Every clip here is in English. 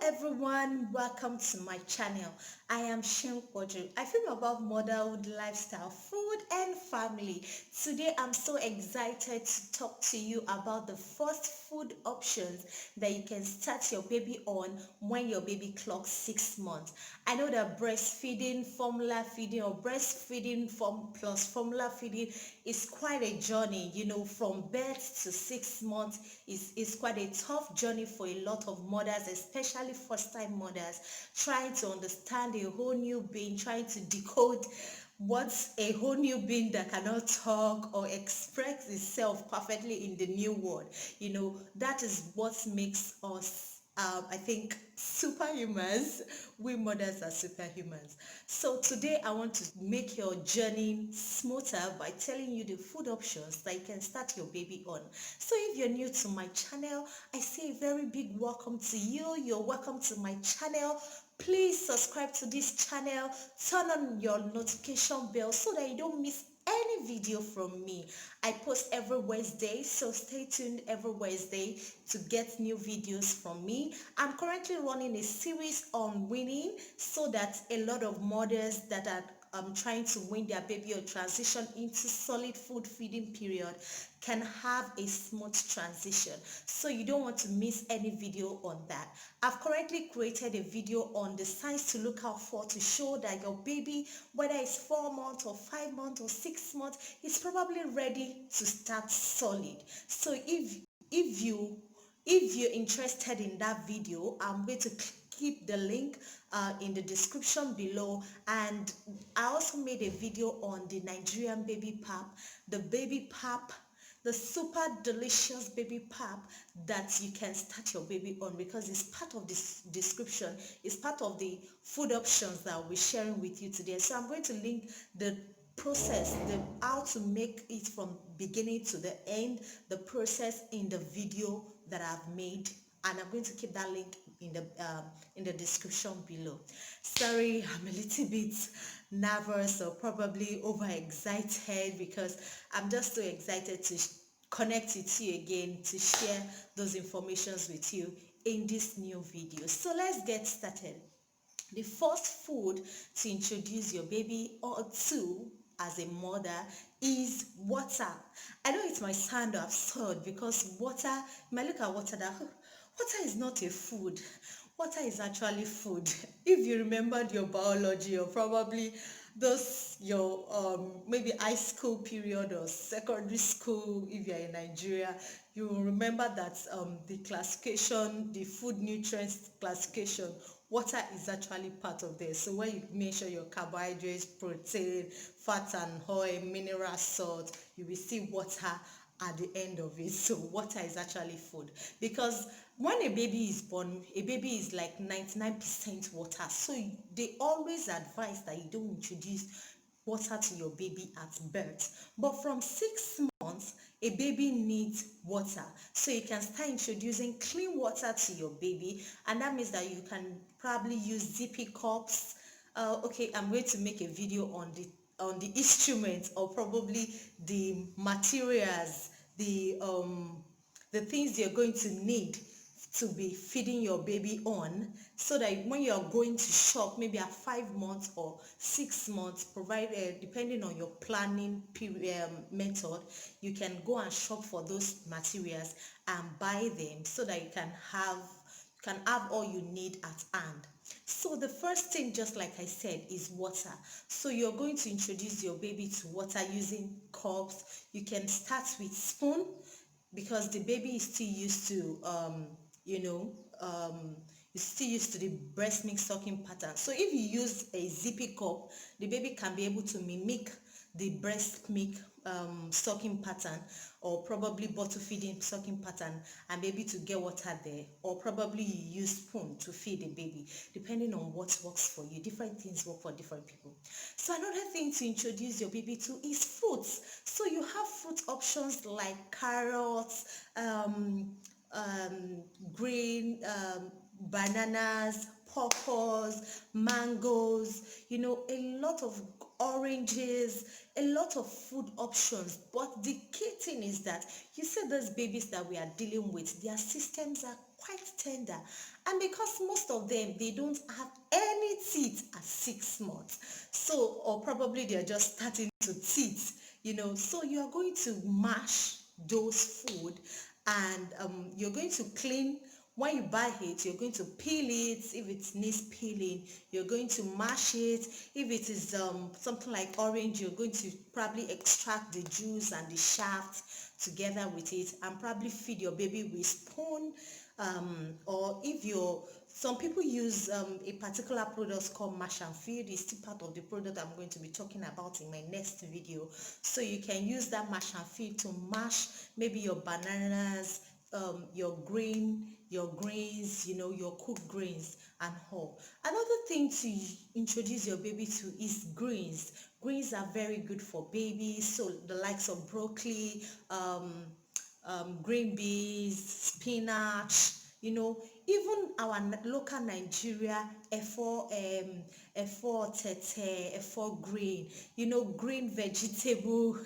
everyone, welcome to my channel. I am Shem Kodru. I film about motherhood, lifestyle, food and family. Today I'm so excited to talk to you about the first food options that you can start your baby on when your baby clocks 6 months. I know that breastfeeding, formula feeding or breastfeeding plus formula feeding is quite a journey, from birth to 6 months is quite a tough journey for a lot of mothers, especially first-time mothers, trying to understand a whole new being, trying to decode what's a whole new being that cannot talk or express itself perfectly in the new world. That is what makes us, I think, superhumans. We mothers are superhumans. So today I want to make your journey smoother by telling you the food options that you can start your baby on. So if you're new to my channel, I say a very big welcome to you. You're welcome to my channel. Please subscribe to this channel, turn on your notification bell so that you don't miss any video from me. I post every Wednesday, so stay tuned every Wednesday to get new videos from me. I'm currently running a series on weaning so that a lot of mothers that are trying to wean their baby or transition into solid food feeding period can have a smooth transition. So you don't want to miss any video on that. I've currently created a video on the signs to look out for to show that your baby, whether it's 4 months or 5 months or 6 months, is probably ready to start solid. So if you're interested in that video, I'm going to keep the link in the description below. And I also made a video on the Nigerian baby pap, the baby pap, the super delicious baby pap that you can start your baby on, because it's part of this description. It's part of the food options that I'll be sharing with you today. So I'm going to link the process, the how to make it from beginning to the end, the process in the video that I've made, and I'm going to keep that link in the description below. Sorry, I'm a little bit nervous or probably overexcited because I'm just so excited to connect with you again, to share those informations with you in this new video. So let's get started. The first food to introduce your baby or to as a mother is water. I know it might sound absurd because water, you might look at water that water is not a food. Water is actually food. If you remembered your biology, or probably those your maybe high school period or secondary school, if you're in Nigeria, you will remember that the classification, the food nutrients classification, water is actually part of this. So when you measure your carbohydrates, protein, fat and oil, mineral salt, you will see water at the end of it. So water is actually food, because when a baby is born, a baby is like 99% water. So they always advise that you don't introduce water to your baby at birth. But from 6 months, a baby needs water. So you can start introducing clean water to your baby, and that means that you can probably use zippy cups. Okay, I'm going to make a video on the instruments, or probably the materials, the things you're going to need to be feeding your baby on, so that when you're going to shop maybe at 5 months or 6 months, provided depending on your planning period method, you can go and shop for those materials and buy them so that you can have all you need at hand. So the first thing, just like I said, is water. So you're going to introduce your baby to water using cups. You can start with spoon, because the baby is still used to you know is still used to the breast milk sucking pattern. So if you use a zippy cup, the baby can be able to mimic the breast milk sucking pattern, or probably bottle feeding sucking pattern, and be able to get water there. Or probably you use spoon to feed the baby, depending on what works for you. Different things work for different people. So another thing to introduce your baby to is fruits. So you have fruit options like carrots, green, bananas, pawpaws, mangoes, a lot of oranges, a lot of food options. But the key thing is that you see those babies that we are dealing with, their systems are quite tender, and because most of them, they don't have any teeth at 6 months, so, or probably they're just starting to teeth, so you are going to mash those food, and you're going to clean. When you buy it, you're going to peel it. If it needs peeling, you're going to mash it. If it is something like orange, you're going to probably extract the juice and the shaft together with it, and probably feed your baby with spoon. Or if you're some people use a particular product called mash and feed. It's still part of the product I'm going to be talking about in my next video. So you can use that mash and feed to mash maybe your bananas, your grains, your cooked grains and all. Another thing to introduce your baby to is greens. Greens are very good for babies, so the likes of broccoli, green beans, spinach, even our local Nigeria, efo tete, efo green, green vegetable.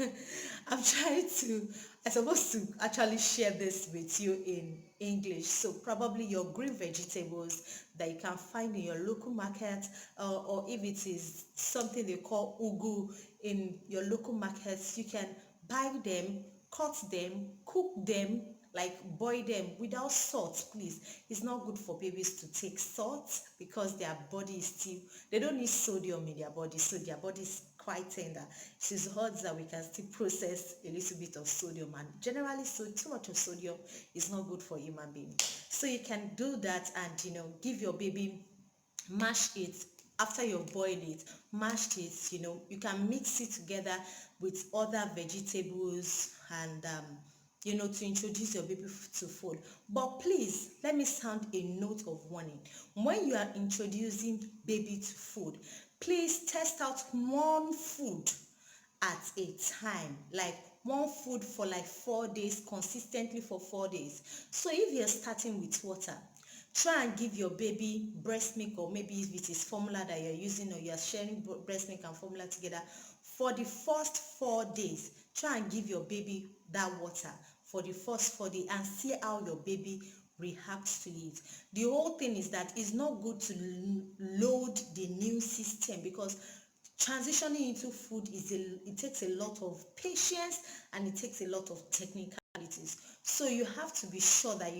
I'm supposed to actually share this with you in English. So probably your green vegetables that you can find in your local market, or if it is something they call ugu in your local markets, you can buy them, cut them, cook them, like boil them without salt, please. It's not good for babies to take salt because their body is still, they don't need sodium in their body, so their body is quite tender. It is odds that we can still process a little bit of sodium, and generally, so too much of sodium is not good for human being. So you can do that, and give your baby, mash it. After you've boiled it, mashed it, you can mix it together with other vegetables, and to introduce your baby to food. But please, let me sound a note of warning. When you are introducing baby to food, please test out one food at a time, like one food for like 4 days, consistently for 4 days. So if you're starting with water, try and give your baby breast milk, or maybe if it is formula that you're using, or you're sharing breast milk and formula together, for the first 4 days. Try and give your baby that water for the first 4 days and see how your baby reacts to it. The whole thing is that it's not good to load the new system, because transitioning into food it takes a lot of patience, and it takes a lot of technicalities. So you have to be sure that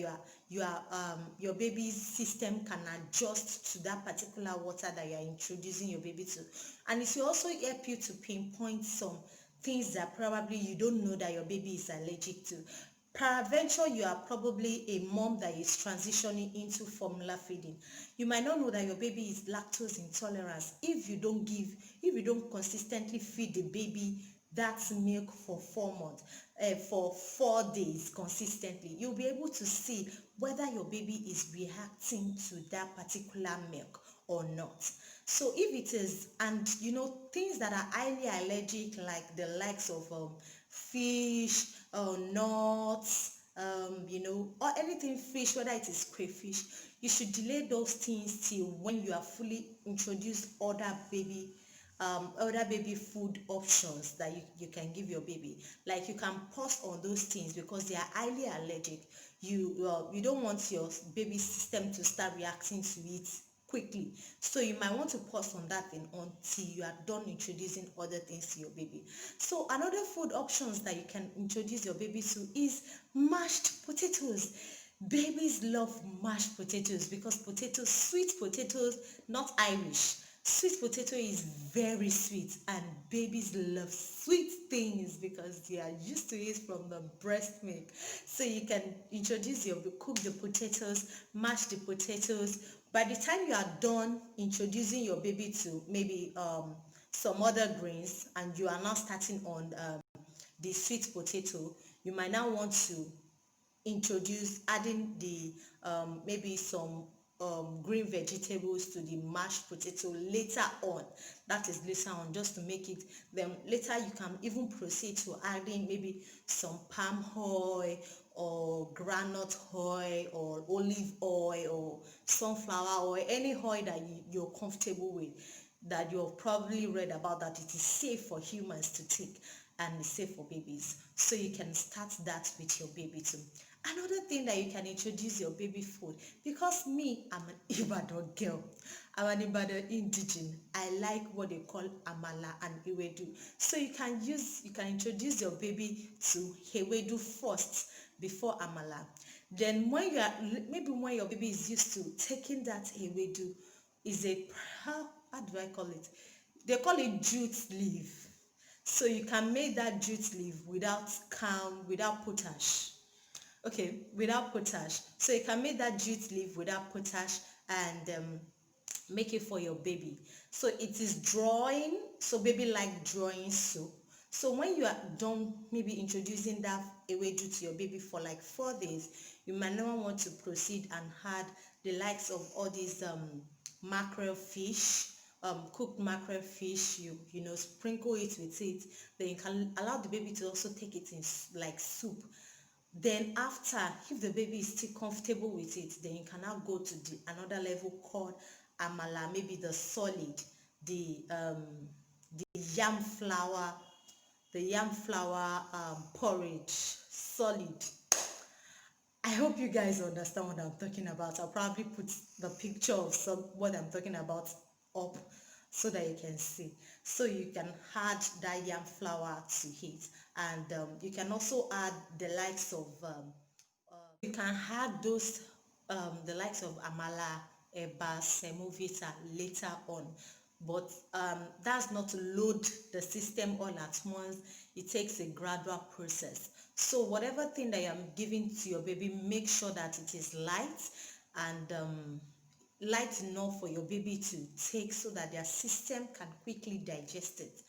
your baby's system can adjust to that particular water that you are introducing your baby to, and it will also help you to pinpoint some things that probably you don't know that your baby is allergic to. Peradventure, you are probably a mom that is transitioning into formula feeding. You might not know that your baby is lactose intolerant. If you don't consistently feed the baby that milk for 4 months, for 4 days consistently, you'll be able to see whether your baby is reacting to that particular milk or not. So if it is, and things that are highly allergic, like the likes of fish, nuts, or anything fish, whether it is crayfish, you should delay those things till when you are fully introduced other baby food options that you can give your baby. Like, you can pause on those things because they are highly allergic. You don't want your baby system to start reacting to it quickly, so you might want to pause on that thing until you are done introducing other things to your baby. So another food options that you can introduce your baby to is mashed potatoes. Babies love mashed potatoes because potatoes, sweet potatoes, not Irish. Sweet potato is very sweet, and babies love sweet things because they are used to it from the breast milk. So you can cook the potatoes, mash the potatoes. By the time you are done introducing your baby to maybe some other grains, and you are now starting on the sweet potato, you might now want to adding the maybe some green vegetables to the mashed potato later on. That is later on, just to make it. Then later you can even proceed to adding maybe some palm oil, or groundnut oil, or olive oil, or sunflower oil, any oil that you're comfortable with. that you have probably read about, that it is safe for humans to take and it's safe for babies. So you can start that with your baby too. Another thing that you can introduce your baby food, because me, I'm an Ibadan girl. I'm an Ibadan indigene. I like what they call amala and ewedu. So you can introduce your baby to ewedu first before amala. Then when you are, maybe when your baby is used to taking that ewedu, is a, how do I call it? They call it jute leaf. So you can make that jute leaf without potash. Okay, without potash. So you can make that jute leaf without potash and make it for your baby. So it is drawing, so baby like drawing soup. So when you are done maybe introducing that ewedu to your baby for like 4 days, you might now want to proceed and add the likes of all these mackerel fish, cooked mackerel fish. You know, sprinkle it with it. Then you can allow the baby to also take it in like soup. Then after, if the baby is still comfortable with it, then you can now go to the another level called amala, maybe the solid, the yam flour, porridge, solid. I hope you guys understand what I'm talking about. I'll probably put the picture of what I'm talking about up so that you can see. So you can add that yam flour to it, and you can also add the likes of you can add those the likes of amala, eba, semovita later on. But that's not to load the system all at once. It takes a gradual process. So whatever thing that I'm giving to your baby, make sure that it is light and light enough for your baby to take so that their system can quickly digest it.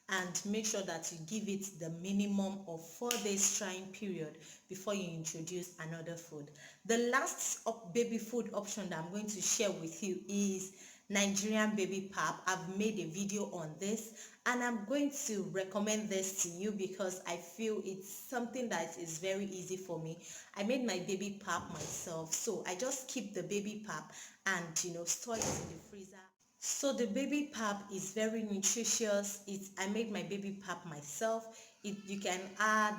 And make sure that you give it the minimum of 4 days trying period before you introduce another food. The last baby food option that I'm going to share with you is Nigerian baby pap. I've made a video on this and I'm going to recommend this to you because I feel it's something that is very easy for me. I made my baby pap myself, so I just keep the baby pap and store it in the freezer. So the baby pap is very nutritious. I made my baby pap myself. You can add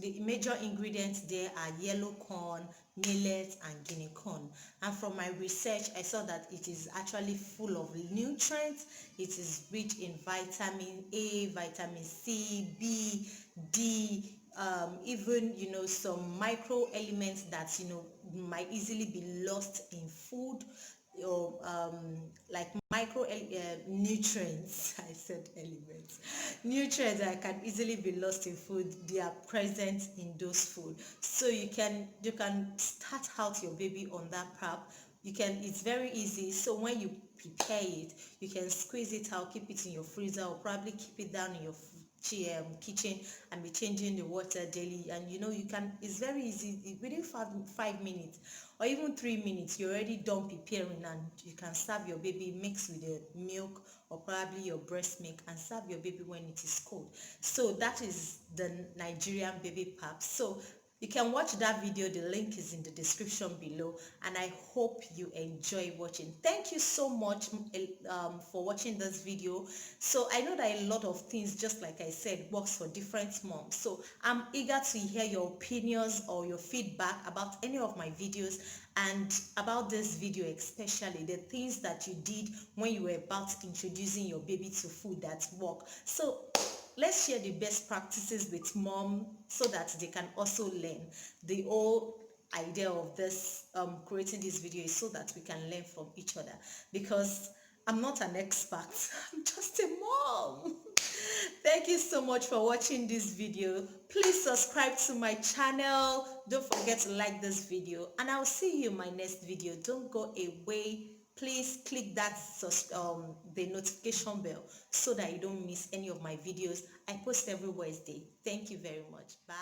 the major ingredients there are yellow corn, millet, and guinea corn. And from my research, I saw that it is actually full of nutrients. It is rich in vitamin A, vitamin C, B, D, even some micro elements that might easily be lost in food, or like micro nutrients. I said elements. Nutrients that can easily be lost in food, they are present in those food. So you can start out your baby on that prep. It's very easy. So when you prepare it, you can squeeze it out, keep it in your freezer, or probably keep it down in your kitchen and be changing the water daily. And you can, it's very easy. Within 5 minutes or even 3 minutes, you're already done preparing, and you can serve your baby, mix with the milk or probably your breast milk, and serve your baby when it is cold. So that is the Nigerian baby pap. So you can watch that video. The link is in the description below, and I hope you enjoy watching. Thank you so much for watching this video. So I know that a lot of things, just like I said, works for different moms. So I'm eager to hear your opinions or your feedback about any of my videos, and about this video especially, the things that you did when you were about introducing your baby to food that work. So let's share the best practices with mom so that they can also learn. The whole idea of this creating this video is so that we can learn from each other, because I'm not an expert. I'm just a mom. Thank you so much for watching this video. Please subscribe to my channel. Don't forget to like this video, and I'll see you in my next video. Don't go away. Please click that the notification bell so that you don't miss any of my videos. I post every Wednesday. Thank you very much. Bye.